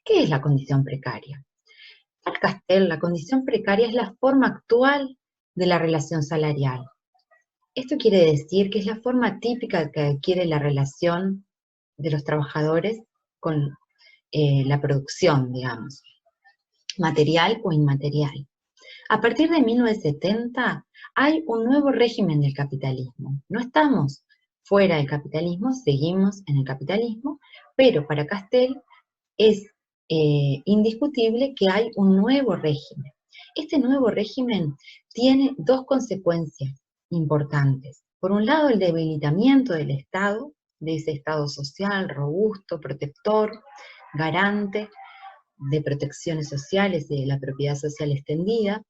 ¿Qué es la condición precaria? Para Castel, la condición precaria es la forma actual de la relación salarial. Esto quiere decir que es la forma típica que adquiere la relación de los trabajadores con la producción, digamos, material o inmaterial. A partir de 1970 hay un nuevo régimen del capitalismo. No estamos fuera del capitalismo, seguimos en el capitalismo, pero para Castel es indiscutible que hay un nuevo régimen. Este nuevo régimen tiene dos consecuencias importantes. Por un lado, el debilitamiento del Estado, de ese Estado social, robusto, protector, garante de protecciones sociales y de la propiedad social extendida,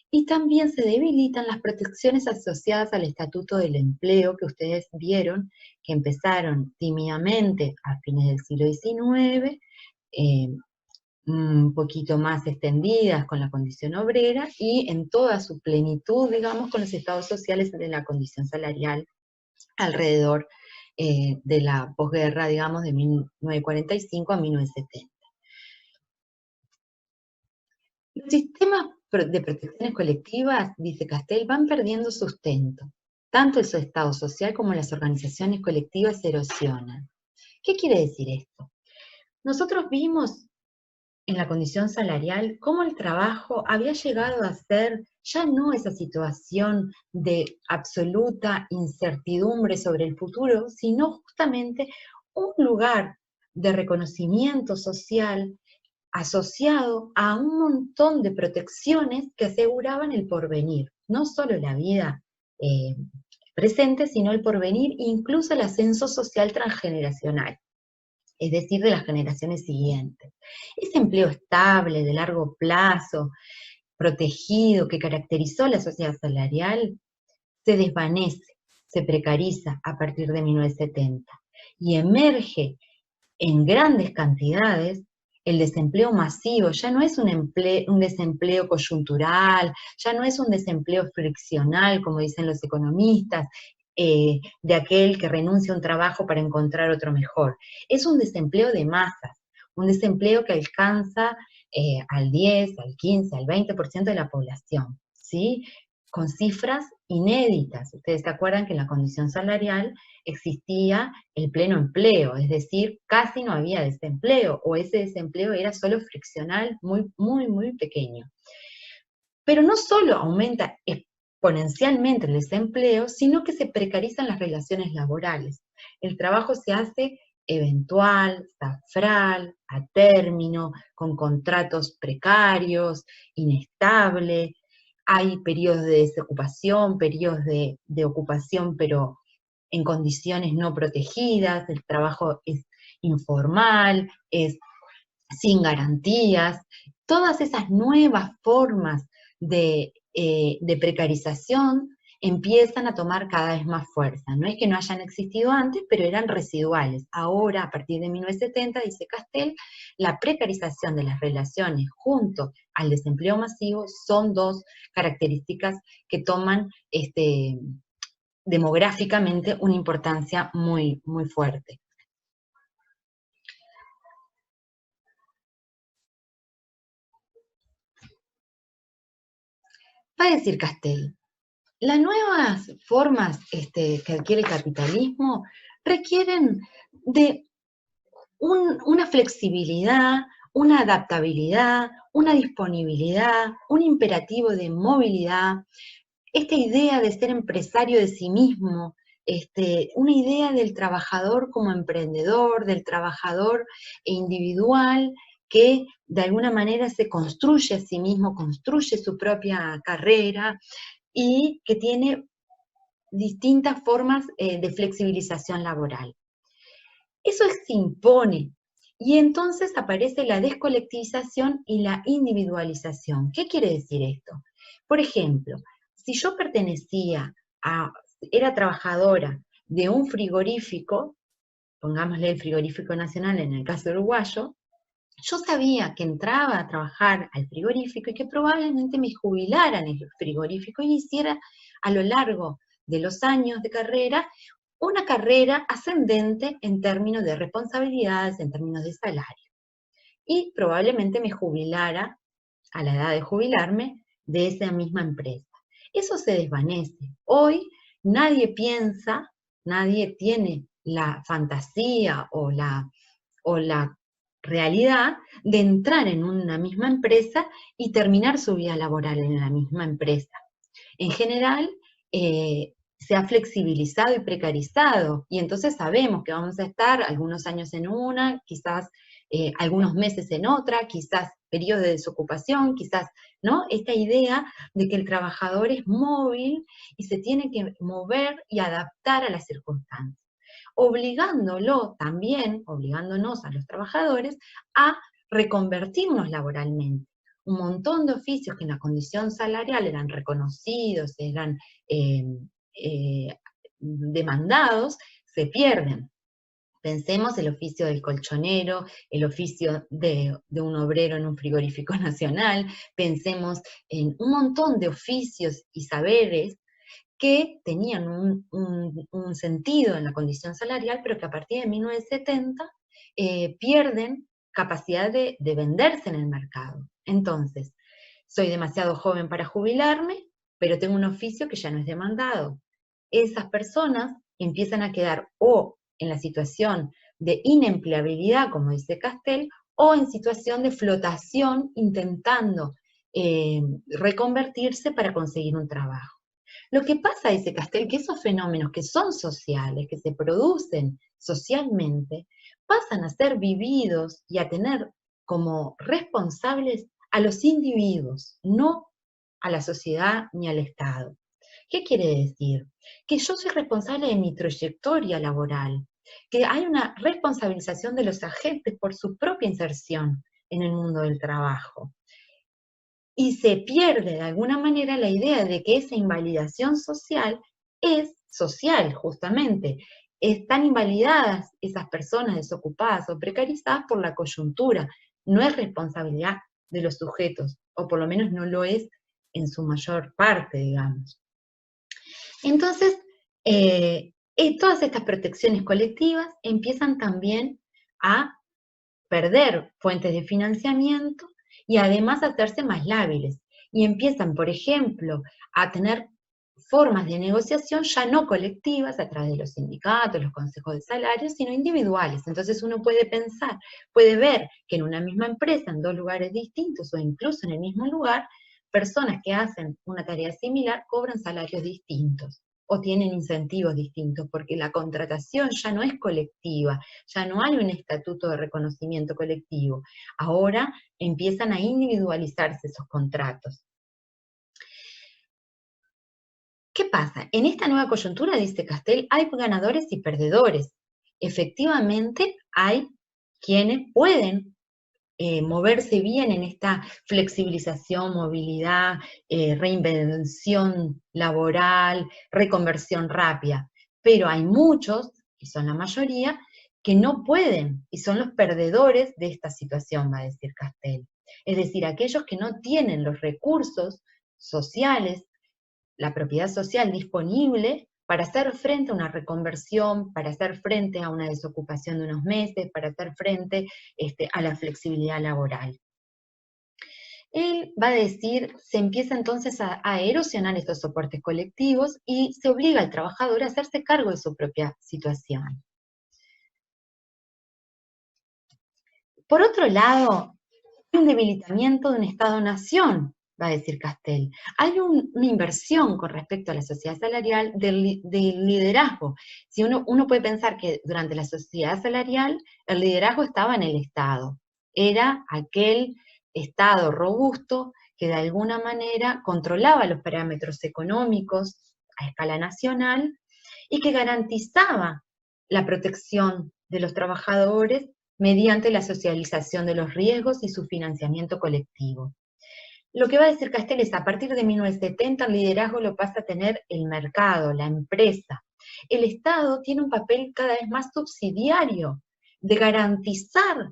y también se debilitan las protecciones asociadas al Estatuto del Empleo que ustedes vieron, que empezaron tímidamente a fines del siglo XIX, un poquito más extendidas con la condición obrera y en toda su plenitud, digamos, con los estados sociales de la condición salarial alrededor de la posguerra, digamos, de 1945 a 1970. Los sistemas de protecciones colectivas, dice Castel, van perdiendo sustento. Tanto el Estado social como las organizaciones colectivas se erosionan. ¿Qué quiere decir esto? Nosotros vimos en la condición salarial cómo el trabajo había llegado a ser ya no esa situación de absoluta incertidumbre sobre el futuro, sino justamente un lugar de reconocimiento social asociado a un montón de protecciones que aseguraban el porvenir, no solo la vida presente, sino el porvenir, incluso el ascenso social transgeneracional, es decir, de las generaciones siguientes. Ese empleo estable, de largo plazo, protegido, que caracterizó la sociedad salarial, se desvanece, se precariza a partir de 1970 y emerge en grandes cantidades el desempleo masivo. Ya no es un desempleo coyuntural, ya no es un desempleo friccional, como dicen los economistas, de aquel que renuncia a un trabajo para encontrar otro mejor. Es un desempleo de masas, un desempleo que alcanza al 10, al 15, al 20% de la población, ¿sí? Con cifras inéditas. Ustedes se acuerdan que en la condición salarial existía el pleno empleo, es decir, casi no había desempleo, o ese desempleo era solo friccional, muy, muy, muy pequeño. Pero no solo aumenta exponencialmente el desempleo, sino que se precarizan las relaciones laborales. El trabajo se hace eventual, zafral, a término, con contratos precarios, inestable. Hay periodos de desocupación, periodos de ocupación, pero en condiciones no protegidas, el trabajo es informal, es sin garantías. Todas esas nuevas formas de precarización empiezan a tomar cada vez más fuerza. No es que no hayan existido antes, pero eran residuales. Ahora, a partir de 1970, dice Castel, la precarización de las relaciones junto al desempleo masivo son dos características que toman demográficamente una importancia muy, muy fuerte. Va a decir Castel, las nuevas formas que adquiere el capitalismo requieren de una flexibilidad, una adaptabilidad, una disponibilidad, un imperativo de movilidad, esta idea de ser empresario de sí mismo, una idea del trabajador como emprendedor, del trabajador individual, que de alguna manera se construye a sí mismo, construye su propia carrera y que tiene distintas formas de flexibilización laboral. Eso se impone y entonces aparece la descolectivización y la individualización. ¿Qué quiere decir esto? Por ejemplo, si yo era trabajadora de un frigorífico, pongámosle el frigorífico nacional en el caso uruguayo, yo sabía que entraba a trabajar al frigorífico y que probablemente me jubilara en el frigorífico y hiciera a lo largo de los años de carrera una carrera ascendente en términos de responsabilidades, en términos de salario. y probablemente me jubilara a la edad de jubilarme de esa misma empresa. Eso se desvanece. Hoy nadie piensa, nadie tiene la fantasía o la realidad de entrar en una misma empresa y terminar su vida laboral en la misma empresa. En general, se ha flexibilizado y precarizado, y entonces sabemos que vamos a estar algunos años en una, quizás algunos meses en otra, quizás periodo de desocupación, quizás, ¿no? Esta idea de que el trabajador es móvil y se tiene que mover y adaptar a las circunstancias, obligándolo también, obligándonos a los trabajadores a reconvertirnos laboralmente. Un montón de oficios que en la condición salarial eran reconocidos, eran eh, eh, demandados, se pierden. Pensemos el oficio del colchonero, el oficio de un obrero en un frigorífico nacional, pensemos en un montón de oficios y saberes que tenían un sentido en la condición salarial, pero que a partir de 1970 pierden capacidad de venderse en el mercado. Entonces, soy demasiado joven para jubilarme, pero tengo un oficio que ya no es demandado. Esas personas empiezan a quedar o en la situación de inempleabilidad, como dice Castel, o en situación de flotación intentando reconvertirse para conseguir un trabajo. Lo que pasa, dice Castel, que esos fenómenos que son sociales, que se producen socialmente, pasan a ser vividos y a tener como responsables a los individuos, no a la sociedad ni al Estado. ¿Qué quiere decir? Que yo soy responsable de mi trayectoria laboral, que hay una responsabilización de los agentes por su propia inserción en el mundo del trabajo. Y se pierde de alguna manera la idea de que esa invalidación social es social, justamente. Están invalidadas esas personas desocupadas o precarizadas por la coyuntura. No es responsabilidad de los sujetos, o por lo menos no lo es en su mayor parte, digamos. Entonces, todas estas protecciones colectivas empiezan también a perder fuentes de financiamiento y además a hacerse más lábiles. Y empiezan, por ejemplo, a tener formas de negociación ya no colectivas a través de los sindicatos, los consejos de salarios, sino individuales. Entonces uno puede pensar, puede ver que en una misma empresa, en dos lugares distintos o incluso en el mismo lugar, personas que hacen una tarea similar cobran salarios distintos o tienen incentivos distintos, porque la contratación ya no es colectiva, ya no hay un estatuto de reconocimiento colectivo. Ahora empiezan a individualizarse esos contratos. ¿Qué pasa? En esta nueva coyuntura, dice Castel, hay ganadores y perdedores. Efectivamente, hay quienes pueden moverse bien en esta flexibilización, movilidad, reinvención laboral, reconversión rápida. Pero hay muchos, y son la mayoría, que no pueden, y son los perdedores de esta situación, va a decir Castel. Es decir, aquellos que no tienen los recursos sociales, la propiedad social disponible para hacer frente a una reconversión, para hacer frente a una desocupación de unos meses, para hacer frente a la flexibilidad laboral. Él va a decir, se empieza entonces a erosionar estos soportes colectivos y se obliga al trabajador a hacerse cargo de su propia situación. Por otro lado, hay un debilitamiento de un Estado-nación, va a decir Castel. Hay una inversión con respecto a la sociedad salarial del liderazgo. Si uno puede pensar que durante la sociedad salarial el liderazgo estaba en el Estado. Era aquel Estado robusto que de alguna manera controlaba los parámetros económicos a escala nacional y que garantizaba la protección de los trabajadores mediante la socialización de los riesgos y su financiamiento colectivo. Lo que va a decir Castel es, a partir de 1970 el liderazgo lo pasa a tener el mercado, la empresa. El Estado tiene un papel cada vez más subsidiario de garantizar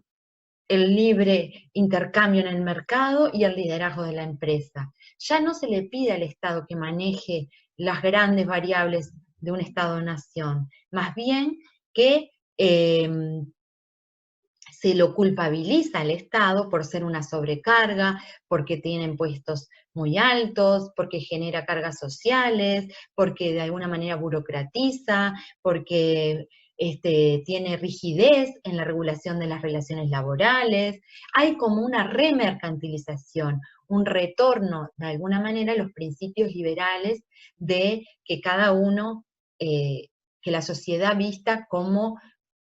el libre intercambio en el mercado y el liderazgo de la empresa. Ya no se le pide al Estado que maneje las grandes variables de un Estado-nación, más bien que se lo culpabiliza al Estado por ser una sobrecarga, porque tienen puestos muy altos, porque genera cargas sociales, porque de alguna manera burocratiza, porque tiene rigidez en la regulación de las relaciones laborales. Hay como una remercantilización, un retorno de alguna manera a los principios liberales de que cada uno, que la sociedad vista como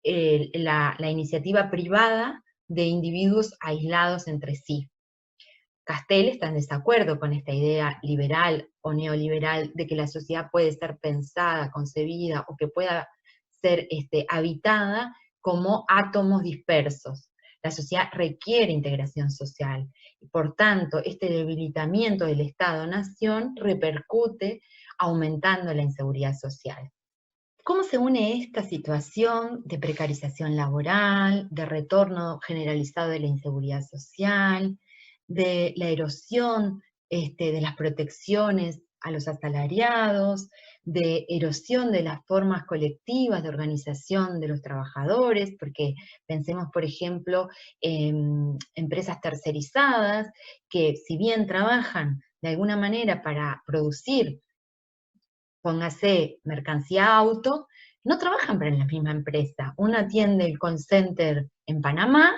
la iniciativa privada de individuos aislados entre sí. Castel está en desacuerdo con esta idea liberal o neoliberal de que la sociedad puede ser pensada, concebida o que pueda ser habitada como átomos dispersos. La sociedad requiere integración social y por tanto este debilitamiento del Estado-Nación repercute aumentando la inseguridad social. ¿Cómo se une esta situación de precarización laboral, de retorno generalizado de la inseguridad social, de la erosión de las protecciones a los asalariados, de erosión de las formas colectivas de organización de los trabajadores, porque pensemos, por ejemplo, en empresas tercerizadas que si bien trabajan de alguna manera para producir, póngase mercancía auto, no trabajan para la misma empresa. Uno atiende el call center en Panamá,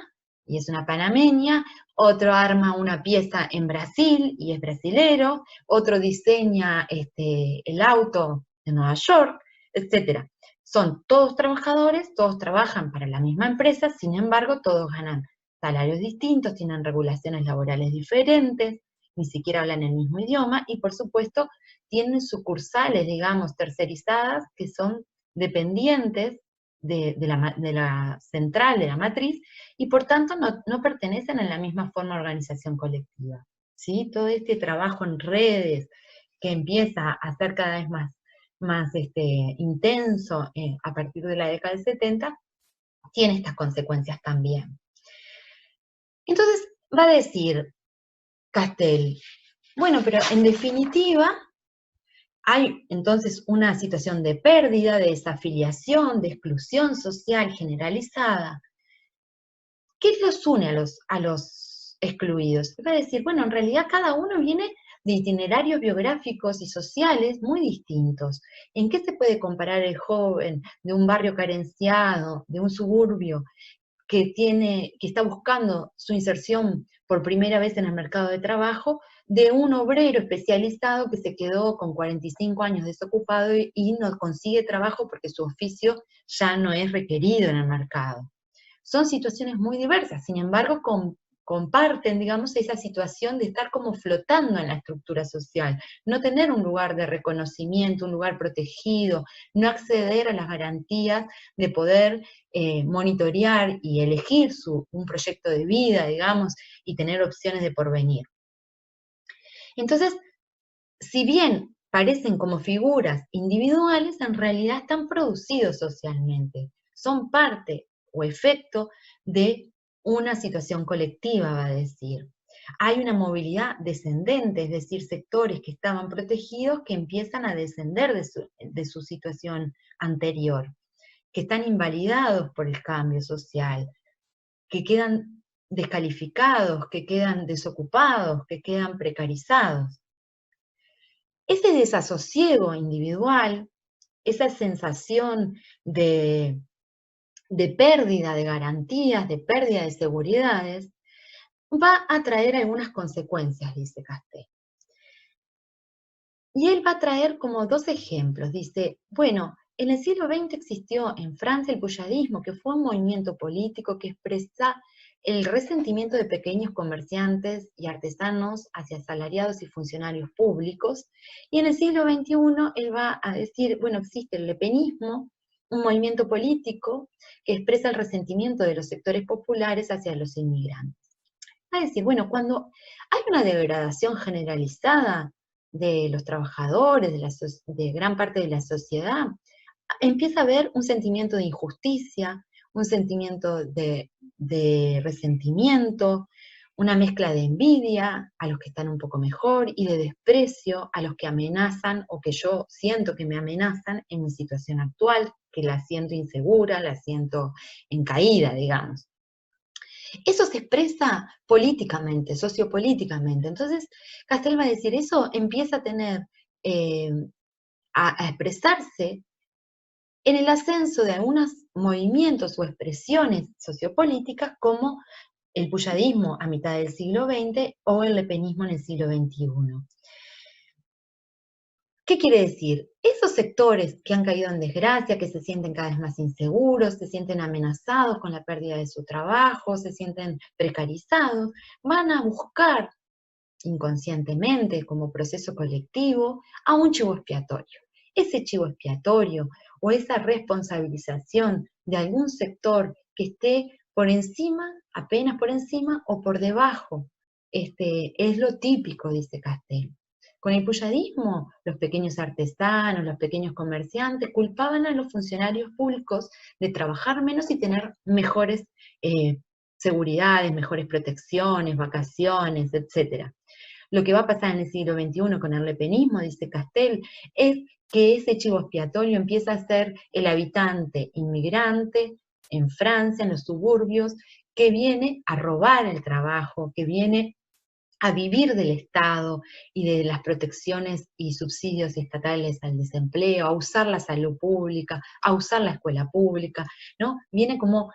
y es una panameña, otro arma una pieza en Brasil, y es brasilero, otro diseña el auto en Nueva York, etc. Son todos trabajadores, todos trabajan para la misma empresa, sin embargo, todos ganan salarios distintos, tienen regulaciones laborales diferentes, ni siquiera hablan el mismo idioma, y por supuesto, tienen sucursales, digamos, tercerizadas, que son dependientes de la central, de la matriz, y por tanto no pertenecen a la misma forma de organización colectiva. ¿Sí? Todo este trabajo en redes que empieza a ser cada vez más intenso a partir de la década del 70, tiene estas consecuencias también. Entonces va a decir Castel, bueno, pero en definitiva hay entonces una situación de pérdida, de desafiliación, de exclusión social generalizada. ¿Qué los une a los excluidos? Va a decir, bueno, en realidad cada uno viene de itinerarios biográficos y sociales muy distintos. ¿En qué se puede comparar el joven de un barrio carenciado, de un suburbio, que está buscando su inserción por primera vez en el mercado de trabajo, de un obrero especializado que se quedó con 45 años desocupado y no consigue trabajo porque su oficio ya no es requerido en el mercado? Son situaciones muy diversas, sin embargo, comparten, digamos, esa situación de estar como flotando en la estructura social, no tener un lugar de reconocimiento, un lugar protegido, no acceder a las garantías de poder monitorear y elegir un proyecto de vida, digamos, y tener opciones de porvenir. Entonces, si bien parecen como figuras individuales, en realidad están producidos socialmente, son parte o efecto de una situación colectiva, va a decir. Hay una movilidad descendente, es decir, sectores que estaban protegidos que empiezan a descender de su situación anterior, que están invalidados por el cambio social, que quedan descalificados, que quedan desocupados, que quedan precarizados. Ese desasosiego individual, esa sensación de pérdida de garantías, de pérdida de seguridades, va a traer algunas consecuencias, dice Castel. Y él va a traer como dos ejemplos. Dice, bueno, en el siglo XX existió en Francia el puyadismo, que fue un movimiento político que expresa el resentimiento de pequeños comerciantes y artesanos hacia asalariados y funcionarios públicos. Y en el siglo XXI él va a decir, bueno, existe el lepenismo, un movimiento político que expresa el resentimiento de los sectores populares hacia los inmigrantes. Va a decir, bueno, cuando hay una degradación generalizada de los trabajadores, de gran parte de la sociedad, empieza a haber un sentimiento de injusticia, un sentimiento de resentimiento, una mezcla de envidia a los que están un poco mejor y de desprecio a los que amenazan o que yo siento que me amenazan en mi situación actual, que la siento insegura, la siento en caída, digamos. Eso se expresa políticamente, sociopolíticamente. Entonces, Castel va a decir, eso empieza a tener, a expresarse en el ascenso de algunos movimientos o expresiones sociopolíticas como el puyadismo a mitad del siglo XX o el lepenismo en el siglo XXI. ¿Qué quiere decir? Esos sectores que han caído en desgracia, que se sienten cada vez más inseguros, se sienten amenazados con la pérdida de su trabajo, se sienten precarizados, van a buscar inconscientemente, como proceso colectivo, a un chivo expiatorio. Ese chivo expiatorio o esa responsabilización de algún sector que esté por encima, apenas por encima o por debajo, es lo típico, dice Castel. Con el puyadismo, los pequeños artesanos, los pequeños comerciantes culpaban a los funcionarios públicos de trabajar menos y tener mejores seguridades, mejores protecciones, vacaciones, etc. Lo que va a pasar en el siglo XXI con el lepenismo, dice Castel, es que ese chivo expiatorio empieza a ser el habitante inmigrante en Francia, en los suburbios, que viene a robar el trabajo, que viene a vivir del Estado y de las protecciones y subsidios estatales al desempleo, a usar la salud pública, a usar la escuela pública, ¿no? Viene como,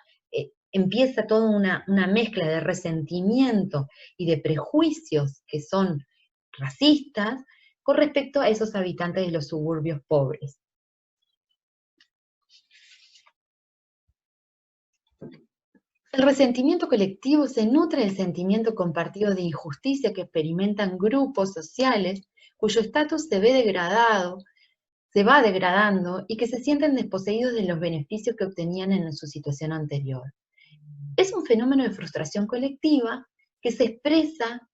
empieza toda una mezcla de resentimiento y de prejuicios que son racistas con respecto a esos habitantes de los suburbios pobres. El resentimiento colectivo se nutre del sentimiento compartido de injusticia que experimentan grupos sociales cuyo estatus se ve degradado, se va degradando y que se sienten desposeídos de los beneficios que obtenían en su situación anterior. Es un fenómeno de frustración colectiva que se expresa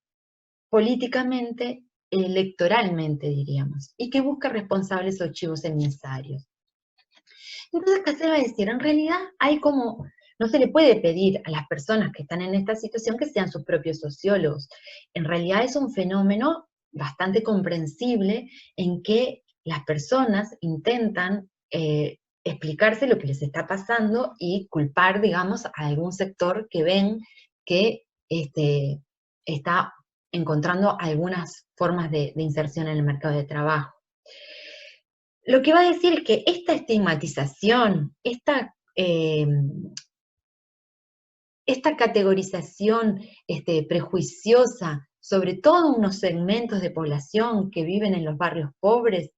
políticamente, electoralmente, diríamos, y que busca responsables o chivos emisarios. Entonces, ¿qué se va a decir? En realidad hay como, no se le puede pedir a las personas que están en esta situación que sean sus propios sociólogos. En realidad es un fenómeno bastante comprensible en que las personas intentan explicarse lo que les está pasando y culpar, digamos, a algún sector que ven que está encontrando algunas formas de inserción en el mercado de trabajo. Lo que va a decir es que esta estigmatización, esta categorización prejuiciosa sobre todos unos segmentos de población que viven en los barrios pobres,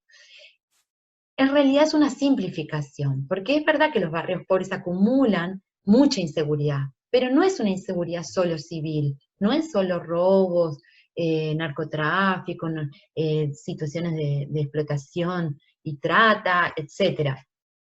en realidad es una simplificación, porque es verdad que los barrios pobres acumulan mucha inseguridad, pero no es una inseguridad solo civil, no es solo robos, narcotráfico, situaciones de explotación y trata, etc.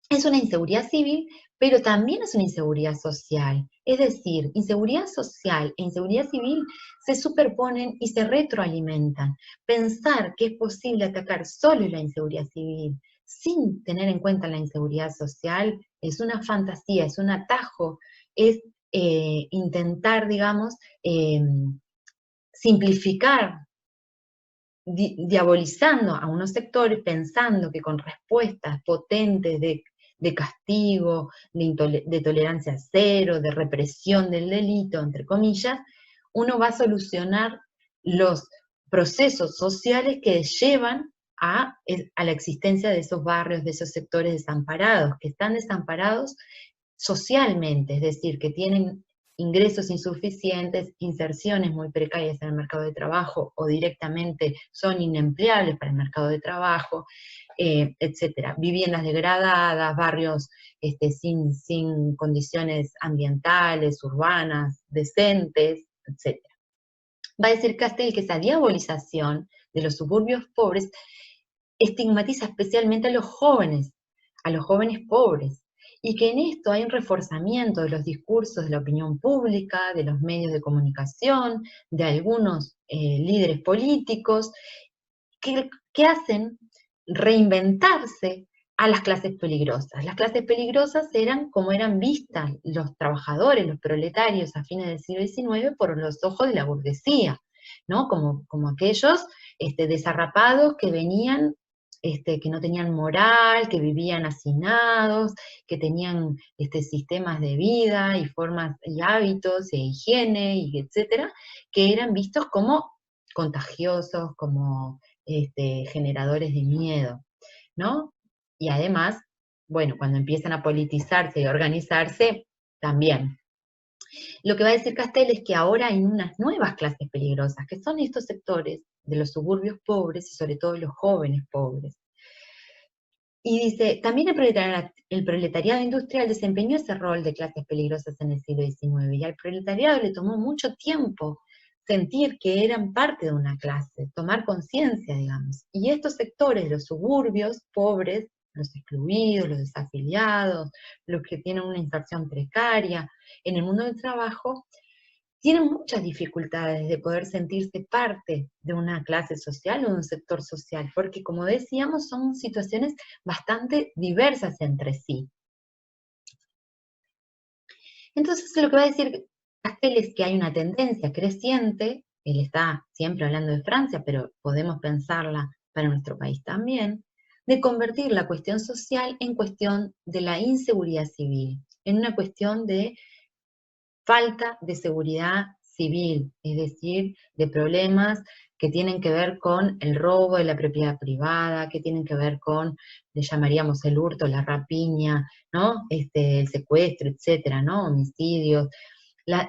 Es una inseguridad civil, pero también es una inseguridad social. Es decir, inseguridad social e inseguridad civil se superponen y se retroalimentan. Pensar que es posible atacar solo la inseguridad civil sin tener en cuenta la inseguridad social es una fantasía, es un atajo, es intentar, digamos, simplificar, diabolizando a unos sectores, pensando que con respuestas potentes de castigo, de tolerancia cero, de represión del delito, entre comillas, uno va a solucionar los procesos sociales que llevan a la existencia de esos barrios, de esos sectores desamparados, que están desamparados socialmente, es decir, que tienen ingresos insuficientes, inserciones muy precarias en el mercado de trabajo o directamente son inempleables para el mercado de trabajo, etcétera. Viviendas degradadas, barrios sin condiciones ambientales, urbanas, decentes, etcétera. Va a decir Castel que esa diabolización de los suburbios pobres estigmatiza especialmente a los jóvenes pobres, y que en esto hay un reforzamiento de los discursos de la opinión pública, de los medios de comunicación, de algunos líderes políticos, que hacen reinventarse a las clases peligrosas. Las clases peligrosas eran como eran vistas los trabajadores, los proletarios a fines del siglo XIX por los ojos de la burguesía, ¿no? Como aquellos desarrapados que venían que no tenían moral, que vivían hacinados, que tenían sistemas de vida y formas y hábitos e higiene, y etcétera, que eran vistos como contagiosos, como generadores de miedo, ¿no? Y además, bueno, cuando empiezan a politizarse y a organizarse, también. Lo que va a decir Castel es que ahora hay unas nuevas clases peligrosas, que son estos sectores de los suburbios pobres y sobre todo los jóvenes pobres. Y dice, también el proletariado industrial desempeñó ese rol de clases peligrosas en el siglo XIX, y al proletariado le tomó mucho tiempo sentir que eran parte de una clase, tomar conciencia, digamos. Y estos sectores, los suburbios pobres, los excluidos, los desafiliados, los que tienen una inserción precaria en el mundo del trabajo, tienen muchas dificultades de poder sentirse parte de una clase social o de un sector social, porque como decíamos, son situaciones bastante diversas entre sí. Entonces lo que va a decir Castel es que hay una tendencia creciente, él está siempre hablando de Francia, pero podemos pensarla para nuestro país también, de convertir la cuestión social en cuestión de la inseguridad civil, en una cuestión de falta de seguridad civil, es decir, de problemas que tienen que ver con el robo de la propiedad privada, que tienen que ver con, le llamaríamos el hurto, la rapiña, ¿no? El secuestro, etcétera, ¿no? Homicidios,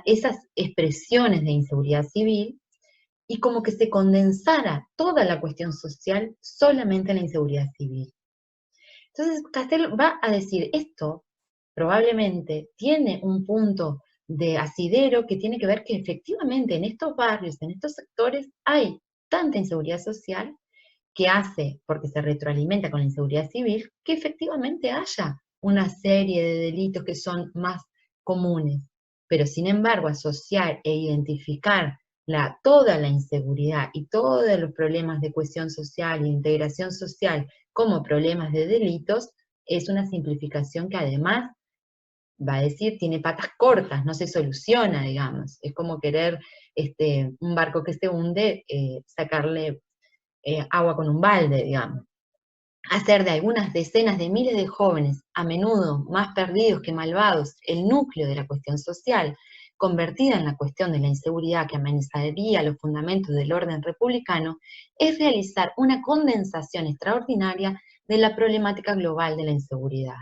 esas expresiones de inseguridad civil, y como que se condensara toda la cuestión social solamente en la inseguridad civil. Entonces, Castel va a decir, esto probablemente tiene un punto de asidero que tiene que ver que efectivamente en estos barrios, en estos sectores, hay tanta inseguridad social que hace, porque se retroalimenta con la inseguridad civil, que efectivamente haya una serie de delitos que son más comunes. Pero sin embargo, asociar e identificar toda la inseguridad y todos los problemas de cohesión social e integración social como problemas de delitos es una simplificación que además, va a decir, tiene patas cortas, no se soluciona, digamos. Es como querer un barco que se hunde, sacarle agua con un balde, digamos. Hacer de algunas decenas de miles de jóvenes, a menudo más perdidos que malvados, el núcleo de la cuestión social, convertida en la cuestión de la inseguridad que amenazaría los fundamentos del orden republicano, es realizar una condensación extraordinaria de la problemática global de la inseguridad.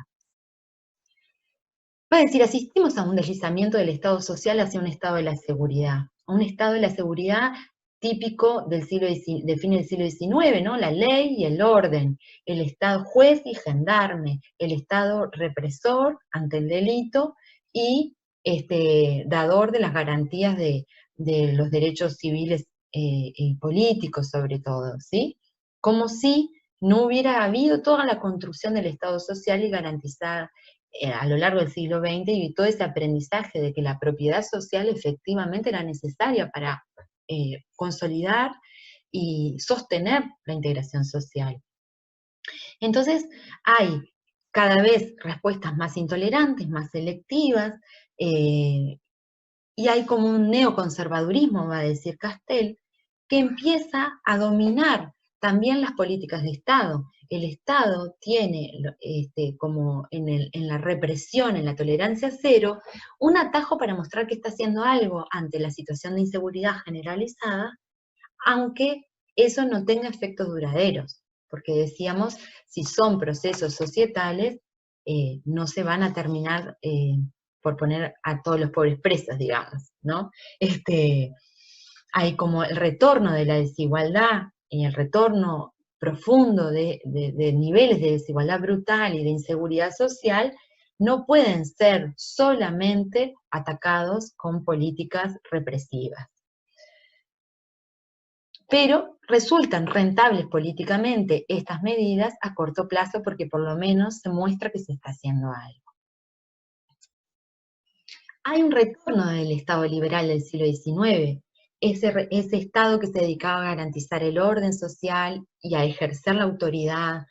Va a decir, asistimos a un deslizamiento del Estado social hacia un Estado de la seguridad, a un Estado de la seguridad típico del fin del siglo XIX, ¿no? La ley y el orden, el Estado juez y gendarme, el Estado represor ante el delito y dador de las garantías de los derechos civiles y políticos sobre todo, ¿sí? Como si no hubiera habido toda la construcción del Estado social y garantizar a lo largo del siglo XX, y todo ese aprendizaje de que la propiedad social efectivamente era necesaria para consolidar y sostener la integración social. Entonces hay cada vez respuestas más intolerantes, más selectivas, y hay como un neoconservadurismo, va a decir Castel, que empieza a dominar también las políticas de Estado. El Estado tiene, como en la represión, en la tolerancia cero, un atajo para mostrar que está haciendo algo ante la situación de inseguridad generalizada, aunque eso no tenga efectos duraderos, porque decíamos, si son procesos societales, no se van a terminar por poner a todos los pobres presos, digamos, ¿no? Hay como el retorno de la desigualdad y el retorno profundo de niveles de desigualdad brutal y de inseguridad social, no pueden ser solamente atacados con políticas represivas. Pero resultan rentables políticamente estas medidas a corto plazo porque por lo menos se muestra que se está haciendo algo. Hay un retorno del Estado liberal del siglo XIX, ese Estado que se dedicaba a garantizar el orden social y a ejercer la autoridad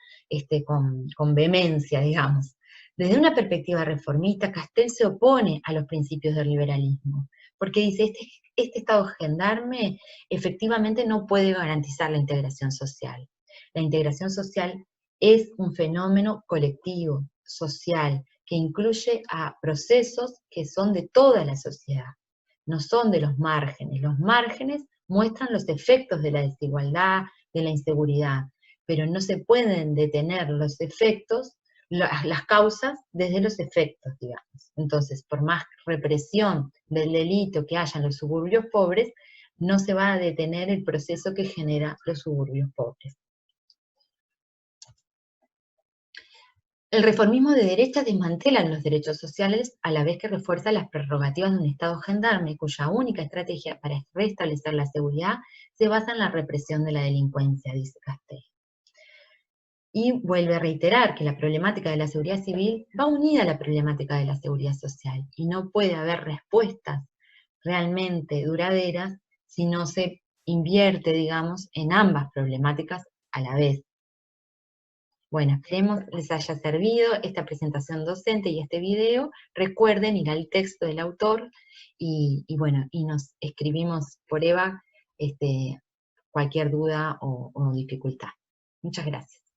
con vehemencia, digamos. Desde una perspectiva reformista, Castel se opone a los principios del liberalismo, porque dice, este Estado gendarme efectivamente no puede garantizar la integración social. La integración social es un fenómeno colectivo, social, que incluye a procesos que son de toda la sociedad, no son de los márgenes. Los márgenes muestran los efectos de la desigualdad, de la inseguridad, pero no se pueden detener los efectos, las causas desde los efectos, digamos. Entonces, por más represión del delito que haya en los suburbios pobres, no se va a detener el proceso que genera los suburbios pobres. El reformismo de derecha desmantela los derechos sociales a la vez que refuerza las prerrogativas de un Estado gendarme cuya única estrategia para restablecer la seguridad se basa en la represión de la delincuencia, dice Castel. Y vuelve a reiterar que la problemática de la seguridad civil va unida a la problemática de la seguridad social y no puede haber respuestas realmente duraderas si no se invierte, digamos, en ambas problemáticas a la vez. Bueno, esperemos les haya servido esta presentación docente y este video. Recuerden ir al texto del autor y bueno, y nos escribimos por Eva cualquier duda o dificultad. Muchas gracias.